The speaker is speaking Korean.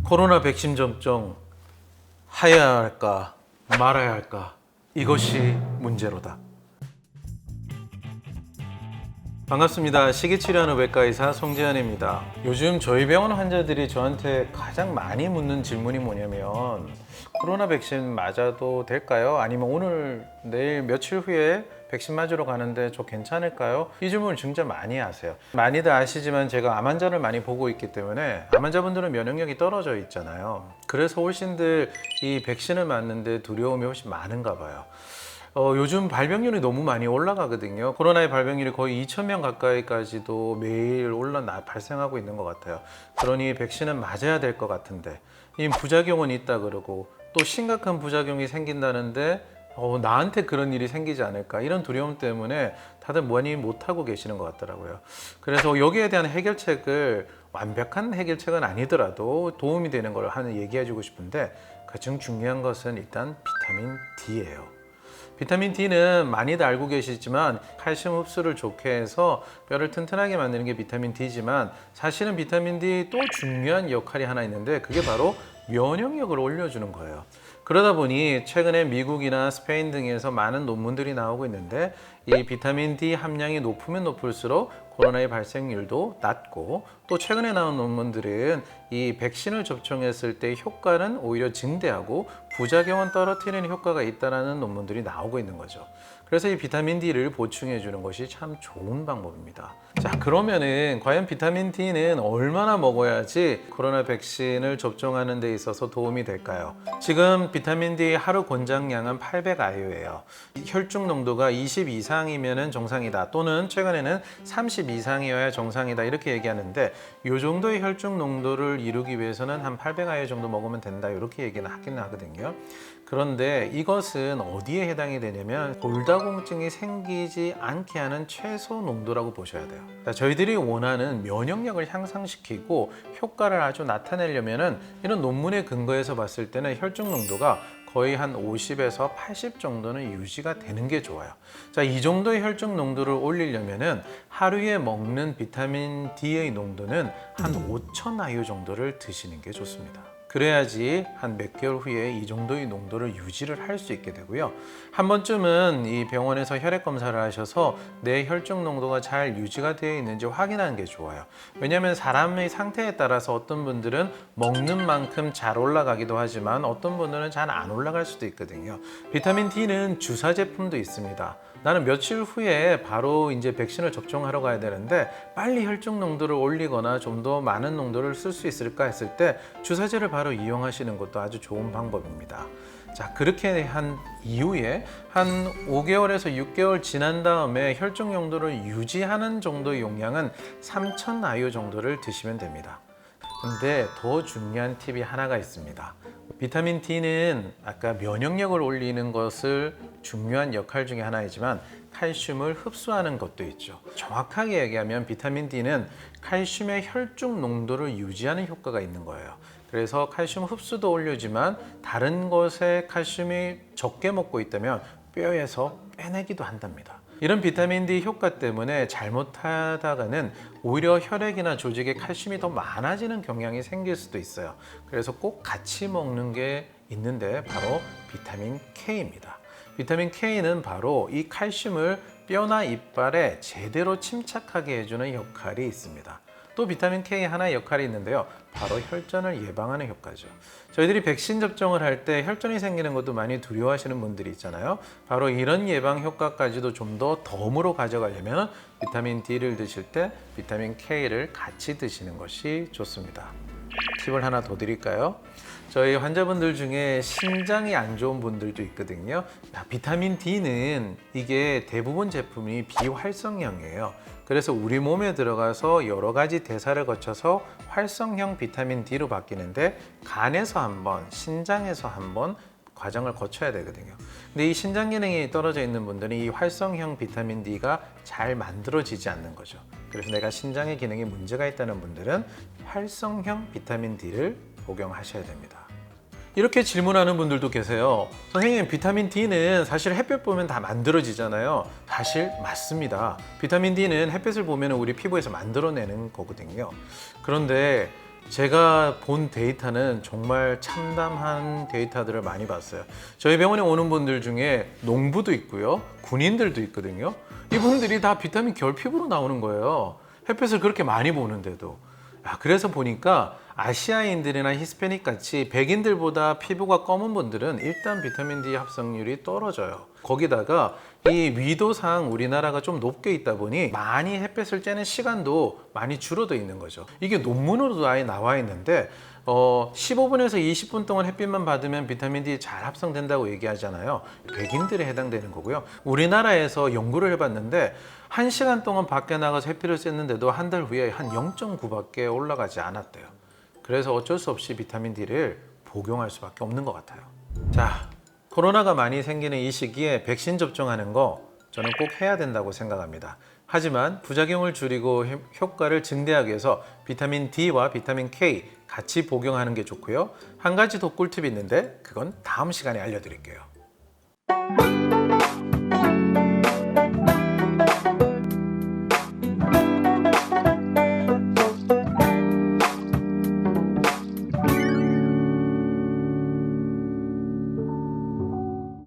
코로나 백신 접종 해야 할까 말아야 할까 이것이 문제로다. 반갑습니다. 식이치료하는 외과의사 송재환입니다. 요즘 저희 병원 환자들이 저한테 가장 많이 묻는 질문이 뭐냐면 코로나 백신 맞아도 될까요? 아니면 오늘 내일 며칠 후에 백신 맞으러 가는데 저 괜찮을까요? 이 질문을 진짜 많이 하세요. 많이들 아시지만 제가 암 환자를 많이 보고 있기 때문에 암 환자분들은 면역력이 떨어져 있잖아요. 그래서 훨씬들 이 백신을 맞는데 두려움이 훨씬 많은가 봐요. 요즘 발병률이 너무 많이 올라가거든요. 코로나의 발병률이 거의 2,000명 가까이까지도 매일 발생하고 있는 것 같아요. 그러니 백신은 맞아야 될 것 같은데 이 부작용은 있다 그러고 또 심각한 부작용이 생긴다는데 나한테 그런 일이 생기지 않을까 이런 두려움 때문에 다들 많이 못하고 계시는 것 같더라고요. 그래서 여기에 대한 해결책을 완벽한 해결책은 아니더라도 도움이 되는 걸 얘기해 주고 싶은데 가장 중요한 것은 일단 비타민 D예요. 비타민 D는 많이들 알고 계시지만 칼슘 흡수를 좋게 해서 뼈를 튼튼하게 만드는 게 비타민 D지만 사실은 비타민 D 또 중요한 역할이 하나 있는데 그게 바로 면역력을 올려주는 거예요. 그러다 보니 최근에 미국이나 스페인 등에서 많은 논문들이 나오고 있는데 이 비타민 D 함량이 높으면 높을수록 코로나의 발생률도 낮고 또 최근에 나온 논문들은 이 백신을 접종했을 때 효과는 오히려 증대하고 부작용은 떨어뜨리는 효과가 있다는 논문들이 나오고 있는 거죠. 그래서 이 비타민 D를 보충해 주는 것이 참 좋은 방법입니다. 자, 그러면은 과연 비타민 D는 얼마나 먹어야지 코로나 백신을 접종하는 데 있어서 도움이 될까요? 지금 비타민 D 하루 권장량은 800IU예요. 혈중 농도가 20 이상이면 정상이다 또는 최근에는 30 이상이어야 정상이다 이렇게 얘기하는데 이 정도의 혈중 농도를 이루기 위해서는 한 800IU 정도 먹으면 된다 이렇게 얘기는 하긴 하거든요. 그런데 이것은 어디에 해당이 되냐면 골다공증이 생기지 않게 하는 최소 농도라고 보셔야 돼요. 저희들이 원하는 면역력을 향상시키고 효과를 아주 나타내려면은 이런 논문의 근거에서 봤을 때는 혈중 농도가 거의 한 50에서 80 정도는 유지가 되는 게 좋아요. 자, 이 정도의 혈중 농도를 올리려면은 하루에 먹는 비타민 D의 농도는 한 5,000IU 정도를 드시는 게 좋습니다. 그래야지 한 몇 개월 후에 이 정도의 농도를 유지를 할 수 있게 되고요. 한 번쯤은 이 병원에서 혈액 검사를 하셔서 내 혈중 농도가 잘 유지가 되어 있는지 확인하는 게 좋아요. 왜냐하면 사람의 상태에 따라서 어떤 분들은 먹는 만큼 잘 올라가기도 하지만 어떤 분들은 잘 안 올라갈 수도 있거든요. 비타민 D는 주사 제품도 있습니다. 나는 며칠 후에 바로 이제 백신을 접종하러 가야 되는데 빨리 혈중 농도를 올리거나 좀 더 많은 농도를 쓸 수 있을까 했을 때 주사제를 바로 이용하시는 것도 아주 좋은 방법입니다. 자, 그렇게 한 이후에 한 5개월에서 6개월 지난 다음에 혈중 농도를 유지하는 정도의 용량은 3,000IU 정도를 드시면 됩니다. 근데 더 중요한 팁이 하나가 있습니다. 비타민 D는 아까 면역력을 올리는 것을 중요한 역할 중에 하나이지만 칼슘을 흡수하는 것도 있죠. 정확하게 얘기하면 비타민 D는 칼슘의 혈중 농도를 유지하는 효과가 있는 거예요. 그래서 칼슘 흡수도 올려주지만 다른 것에 칼슘이 적게 먹고 있다면 뼈에서 빼내기도 한답니다. 이런 비타민 D 효과 때문에 잘못하다가는 오히려 혈액이나 조직에 칼슘이 더 많아지는 경향이 생길 수도 있어요. 그래서 꼭 같이 먹는 게 있는데 바로 비타민 K입니다. 비타민 K는 바로 이 칼슘을 뼈나 이빨에 제대로 침착하게 해주는 역할이 있습니다. 또 비타민 K 하나의 역할이 있는데요. 바로 혈전을 예방하는 효과죠. 저희들이 백신 접종을 할 때 혈전이 생기는 것도 많이 두려워하시는 분들이 있잖아요. 바로 이런 예방 효과까지도 좀 더 덤으로 가져가려면 비타민 D를 드실 때 비타민 K를 같이 드시는 것이 좋습니다. 팁을 하나 더 드릴까요? 저희 환자분들 중에 신장이 안 좋은 분들도 있거든요. 비타민 D는 이게 대부분 제품이 비활성형이에요. 그래서 우리 몸에 들어가서 여러 가지 대사를 거쳐서 활성형 비타민 D로 바뀌는데 간에서 한번, 신장에서 한번 과정을 거쳐야 되거든요. 근데 이 신장 기능이 떨어져 있는 분들은 이 활성형 비타민 D가 잘 만들어지지 않는 거죠. 그래서 내가 신장의 기능에 문제가 있다는 분들은 활성형 비타민 D를 복용하셔야 됩니다. 이렇게 질문하는 분들도 계세요. 선생님, 비타민 D는 사실 햇볕 보면 다 만들어지잖아요. 사실 맞습니다. 비타민 D는 햇볕을 보면 우리 피부에서 만들어내는 거거든요. 그런데 제가 본 데이터는 정말 참담한 데이터들을 많이 봤어요. 저희 병원에 오는 분들 중에 농부도 있고요, 군인들도 있거든요. 이분들이 다 비타민 결핍으로 나오는 거예요. 햇볕을 그렇게 많이 보는데도. 그래서 보니까 아시아인들이나 히스패닉 같이 백인들보다 피부가 검은 분들은 일단 비타민 D 합성률이 떨어져요. 거기다가 이 위도상 우리나라가 좀 높게 있다 보니 많이 햇볕을 쬐는 시간도 많이 줄어져 있는 거죠. 이게 논문으로도 아예 나와 있는데 15분에서 20분 동안 햇빛만 받으면 비타민 D 잘 합성된다고 얘기하잖아요. 백인들에 해당되는 거고요. 우리나라에서 연구를 해봤는데 1시간 동안 밖에 나가서 햇빛을 쬐는데도 한 달 후에 한 0.9밖에 올라가지 않았대요. 그래서 어쩔 수 없이 비타민 D를 복용할 수밖에 없는 것 같아요. 자, 코로나가 많이 생기는 이 시기에 백신 접종하는 거 저는 꼭 해야 된다고 생각합니다. 하지만 부작용을 줄이고 효과를 증대하기 위해서 비타민 D와 비타민 K 같이 복용하는 게 좋고요. 한 가지 더 꿀팁이 있는데 그건 다음 시간에 알려드릴게요.